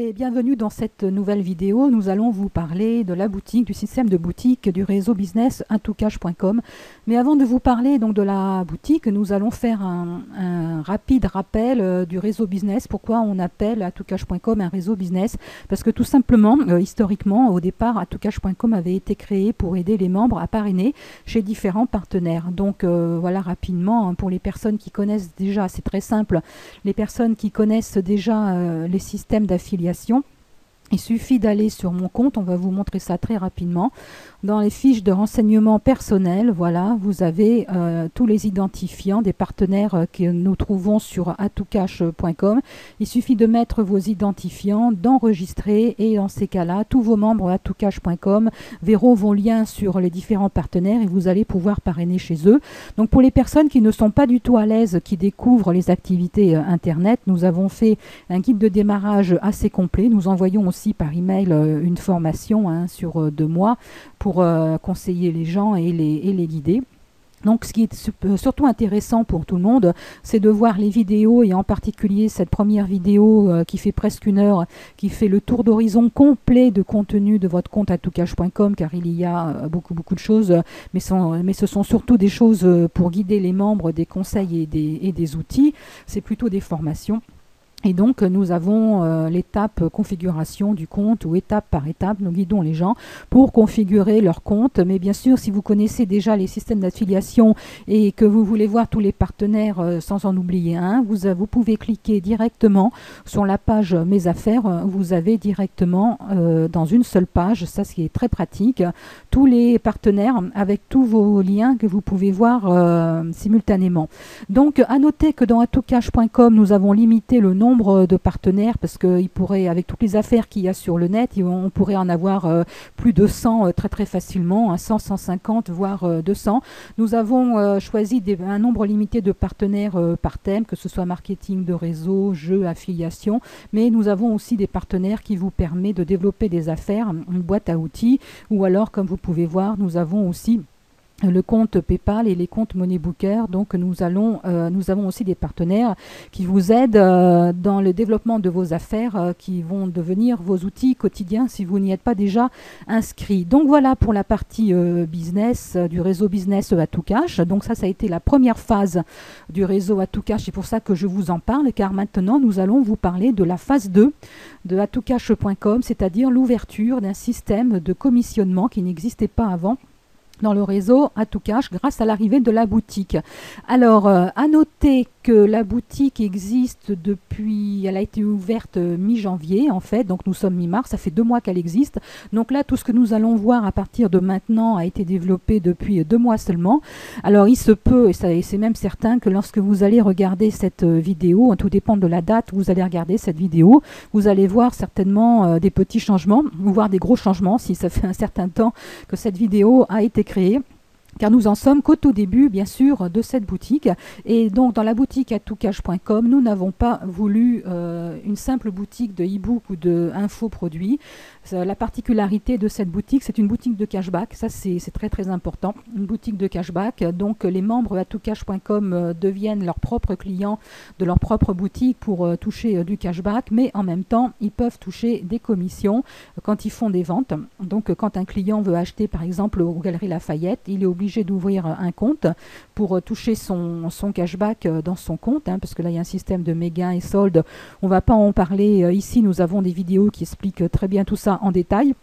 et bienvenue dans cette nouvelle vidéo. Nous allons vous parler de la boutique, du système de boutique du réseau business atoucache.com. Mais avant de vous parler donc de la boutique, nous allons faire un rapide rappel du réseau business. Pourquoi on appelle atoucache.com un réseau business? Parce que tout simplement, historiquement, au départ, atoucache.com avait été créé pour aider les membres à parrainer chez différents partenaires. Donc voilà rapidement, pour les personnes qui connaissent déjà, c'est très simple, les personnes qui connaissent déjà les systèmes d'affiliation, il suffit d'aller sur mon compte, on va vous montrer ça très rapidement. Dans les fiches de renseignements personnels, voilà, vous avez tous les identifiants des partenaires que nous trouvons sur atoucache.com. Il suffit de mettre vos identifiants, d'enregistrer et dans ces cas-là, tous vos membres atoucache.com verront vos liens sur les différents partenaires et vous allez pouvoir parrainer chez eux. Donc pour les personnes qui ne sont pas du tout à l'aise, qui découvrent les activités Internet, nous avons fait un guide de démarrage assez complet. Nous envoyons aussi par email une formation sur 2 mois pour conseiller les gens et les guider. Donc ce qui est surtout intéressant pour tout le monde, c'est de voir les vidéos et en particulier cette première vidéo qui fait presque 1 heure, qui fait le tour d'horizon complet de contenu de votre compte atoucache.com, car il y a beaucoup de choses, mais ce sont surtout des choses pour guider les membres, des conseils et des outils. C'est plutôt des formations. Et donc, nous avons l'étape configuration du compte où étape par étape, nous guidons les gens pour configurer leur compte. Mais bien sûr, si vous connaissez déjà les systèmes d'affiliation et que vous voulez voir tous les partenaires sans en oublier un, vous pouvez cliquer directement sur la page Mes affaires. Vous avez directement dans une seule page, ça ce qui est très pratique, tous les partenaires avec tous vos liens que vous pouvez voir simultanément. Donc, à noter que dans atoucache.com, nous avons limité le nombre de partenaires parce qu'il pourrait, avec toutes les affaires qu'il y a sur le net, on pourrait en avoir plus de 100 très facilement, 100, 150 voire 200. Nous avons choisi un nombre limité de partenaires par thème, que ce soit marketing de réseau, jeux, affiliation, mais nous avons aussi des partenaires qui vous permettent de développer des affaires, une boîte à outils, ou alors comme vous pouvez voir, nous avons aussi le compte PayPal et les comptes MoneyBooker. Donc nous avons aussi des partenaires qui vous aident dans le développement de vos affaires qui vont devenir vos outils quotidiens si vous n'y êtes pas déjà inscrit. Donc voilà pour la partie business du réseau business Atoucache. Donc ça a été la première phase du réseau Atoucache. C'est pour ça que je vous en parle, car maintenant nous allons vous parler de la phase 2 de atoucache.com, c'est-à-dire l'ouverture d'un système de commissionnement qui n'existait pas avant dans le réseau Atoucache grâce à l'arrivée de la boutique. Alors, à noter que la boutique existe depuis, elle a été ouverte mi-janvier en fait, donc nous sommes mi-mars, ça fait 2 mois qu'elle existe. Donc là, tout ce que nous allons voir à partir de maintenant a été développé depuis 2 mois seulement. Alors, il se peut, et c'est même certain, que lorsque vous allez regarder cette vidéo, tout dépend de la date où vous allez regarder cette vidéo, vous allez voir certainement des petits changements, ou voir des gros changements si ça fait un certain temps que cette vidéo a été créée. Car nous en sommes qu'au tout début, bien sûr, de cette boutique. Et donc, dans la boutique atoucache.com, nous n'avons pas voulu une simple boutique de e-book ou de infoproduits. La particularité de cette boutique, c'est une boutique de cashback. Ça, c'est très important. Une boutique de cashback. Donc, les membres atoucache.com deviennent leurs propres clients de leur propre boutique pour toucher du cashback. Mais en même temps, ils peuvent toucher des commissions quand ils font des ventes. Donc, quand un client veut acheter, par exemple, aux Galeries Lafayette, il est obligé d'ouvrir un compte pour toucher son cashback dans son compte, parce que là il y a un système de mégains et soldes. On ne va pas en parler ici, nous avons des vidéos qui expliquent très bien tout ça en détail.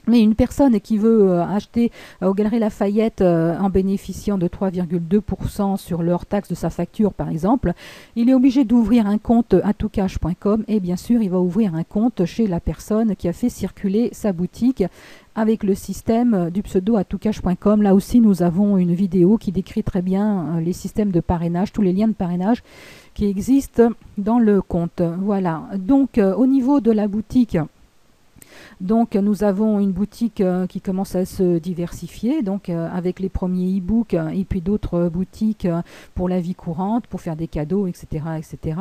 Mais une personne qui veut acheter aux Galeries Lafayette en bénéficiant de 3,2% sur leur taxe de sa facture par exemple, il est obligé d'ouvrir un compte atoucache.com et bien sûr il va ouvrir un compte chez la personne qui a fait circuler sa boutique avec le système du pseudo atoucache.com. Là aussi nous avons une vidéo qui décrit très bien les systèmes de parrainage, tous les liens de parrainage qui existent dans le compte. Voilà, donc au niveau de la boutique, Donc nous avons une boutique qui commence à se diversifier, donc avec les premiers e-books et puis d'autres boutiques pour la vie courante, pour faire des cadeaux, etc. etc.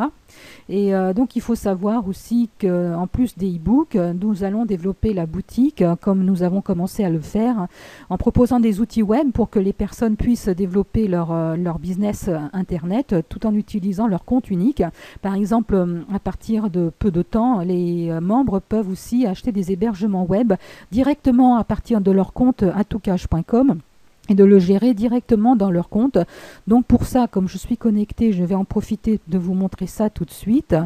Et donc il faut savoir aussi qu'en plus des e-books, nous allons développer la boutique comme nous avons commencé à le faire en proposant des outils web pour que les personnes puissent développer leur business internet tout en utilisant leur compte unique. Par exemple, à partir de peu de temps, les membres peuvent aussi acheter des hébergements web directement à partir de leur compte atoucache.com et de le gérer directement dans leur compte. Donc pour ça, comme je suis connectée, je vais en profiter de vous montrer ça tout de suite.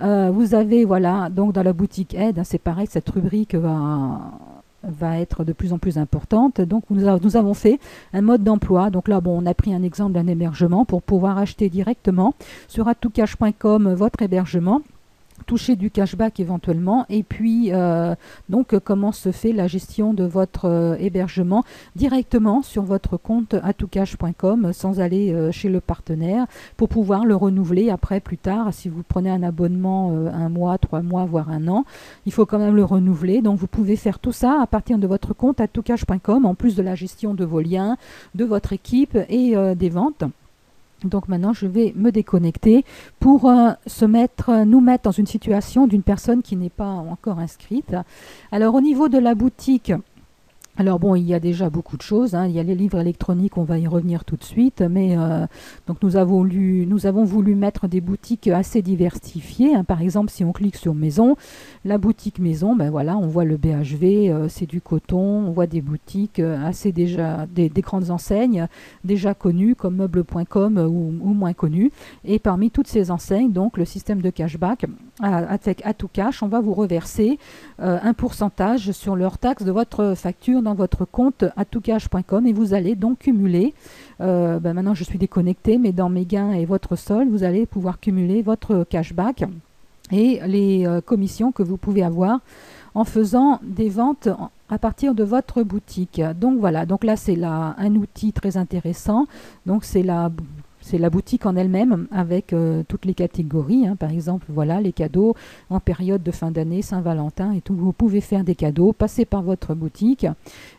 Vous avez, voilà, donc dans la boutique aide, c'est pareil, cette rubrique va être de plus en plus importante. Donc nous avons fait un mode d'emploi. Donc là, bon, on a pris un exemple d'un hébergement pour pouvoir acheter directement sur atoucache.com votre hébergement, toucher du cashback éventuellement, et puis donc comment se fait la gestion de votre hébergement directement sur votre compte atoucache.com sans aller chez le partenaire pour pouvoir le renouveler après plus tard. Si vous prenez un abonnement 1 mois, 3 mois, voire 1 an, il faut quand même le renouveler. Donc vous pouvez faire tout ça à partir de votre compte atoucache.com en plus de la gestion de vos liens, de votre équipe et des ventes. Donc maintenant, je vais me déconnecter pour nous mettre dans une situation d'une personne qui n'est pas encore inscrite. Alors au niveau de la boutique, alors bon, il y a déjà beaucoup de choses, hein. Il y a les livres électroniques, on va y revenir tout de suite, mais donc nous avons voulu mettre des boutiques assez diversifiées, hein. Par exemple, si on clique sur maison, la boutique maison, ben voilà, on voit le BHV, c'est du coton, on voit des boutiques assez déjà, des grandes enseignes déjà connues comme meubles.com ou moins connues. Et parmi toutes ces enseignes, donc le système de cashback avec Atoucache, on va vous reverser un pourcentage sur leur taxe de votre facture dans votre compte atoucache.com et vous allez donc cumuler, maintenant je suis déconnectée, mais dans mes gains et votre solde, vous allez pouvoir cumuler votre cashback et les commissions que vous pouvez avoir en faisant des ventes à partir de votre boutique. Donc voilà, donc là c'est un outil très intéressant, donc c'est la boutique en elle-même avec toutes les catégories, hein. Par exemple, voilà, les cadeaux en période de fin d'année, Saint-Valentin et tout. Vous pouvez faire des cadeaux, passer par votre boutique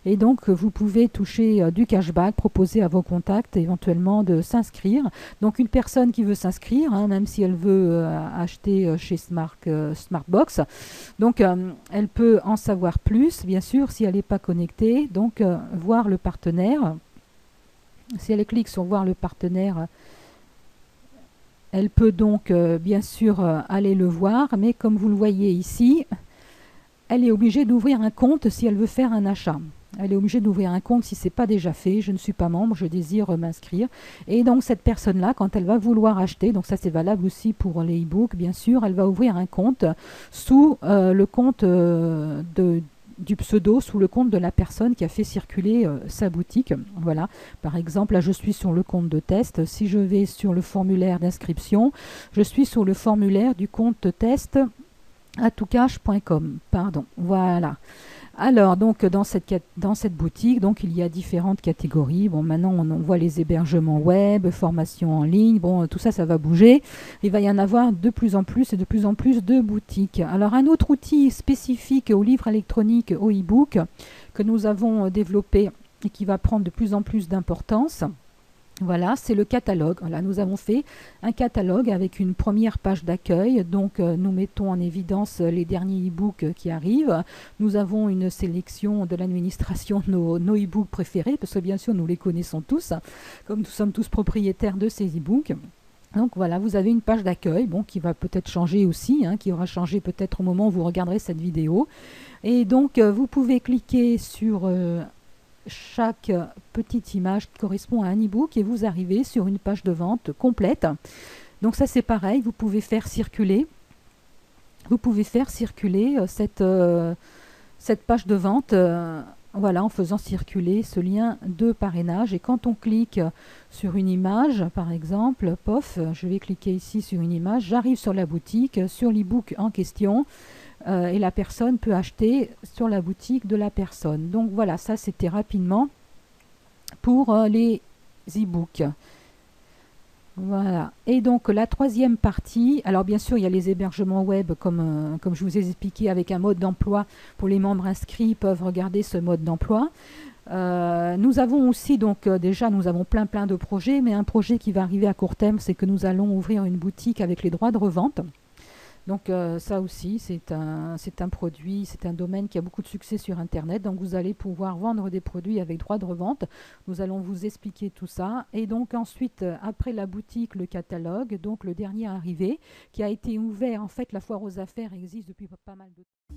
et donc vous pouvez toucher du cashback, proposer à vos contacts éventuellement de s'inscrire. Donc une personne qui veut s'inscrire, hein, même si elle veut acheter chez Smartbox, donc elle peut en savoir plus, bien sûr, si elle n'est pas connectée, donc voir le partenaire. Si elle clique sur voir le partenaire, elle peut donc bien sûr aller le voir, mais comme vous le voyez ici, elle est obligée d'ouvrir un compte si elle veut faire un achat. Elle est obligée d'ouvrir un compte si ce n'est pas déjà fait. Je ne suis pas membre, je désire m'inscrire. Et donc cette personne-là, quand elle va vouloir acheter, donc ça c'est valable aussi pour les e-books, bien sûr, elle va ouvrir un compte sous le compte du pseudo, sous le compte de la personne qui a fait circuler sa boutique. Voilà, par exemple, là je suis sur le compte de test. Si je vais sur le formulaire d'inscription, je suis sur le formulaire du compte test atoucache.com. Pardon, voilà. Alors, donc, dans cette boutique, donc, il y a différentes catégories. Bon, maintenant, on voit les hébergements web, formation en ligne. Bon, tout ça, ça va bouger. Il va y en avoir de plus en plus et de plus en plus de boutiques. Alors, un autre outil spécifique aux livres électroniques, aux e-books, que nous avons développé et qui va prendre de plus en plus d'importance, voilà, c'est le catalogue. Voilà, nous avons fait un catalogue avec une première page d'accueil. Donc, nous mettons en évidence les derniers e-books qui arrivent. Nous avons une sélection de l'administration de nos e-books préférés, parce que bien sûr, nous les connaissons tous, comme nous sommes tous propriétaires de ces e-books. Donc voilà, vous avez une page d'accueil, bon, qui va peut-être changer aussi, hein, qui aura changé peut-être au moment où vous regarderez cette vidéo. Et donc, vous pouvez cliquer sur chaque petite image qui correspond à un e-book et vous arrivez sur une page de vente complète. Donc ça c'est pareil, vous pouvez faire circuler cette page de vente voilà, en faisant circuler ce lien de parrainage. Et quand on clique sur une image, par exemple, pof, je vais cliquer ici sur une image, j'arrive sur la boutique, sur l'e-book en question, et la personne peut acheter sur la boutique de la personne. Donc voilà, ça c'était rapidement pour les e-books. Voilà. Et donc la troisième partie, alors bien sûr il y a les hébergements web comme je vous ai expliqué avec un mode d'emploi pour les membres inscrits, ils peuvent regarder ce mode d'emploi. Nous avons aussi donc déjà nous avons plein de projets, mais un projet qui va arriver à court terme, c'est que nous allons ouvrir une boutique avec les droits de revente. Donc ça aussi, c'est un produit, c'est un domaine qui a beaucoup de succès sur Internet. Donc vous allez pouvoir vendre des produits avec droit de revente. Nous allons vous expliquer tout ça. Et donc ensuite, après la boutique, le catalogue, donc le dernier arrivé, qui a été ouvert. En fait, la foire aux affaires existe depuis pas mal de temps.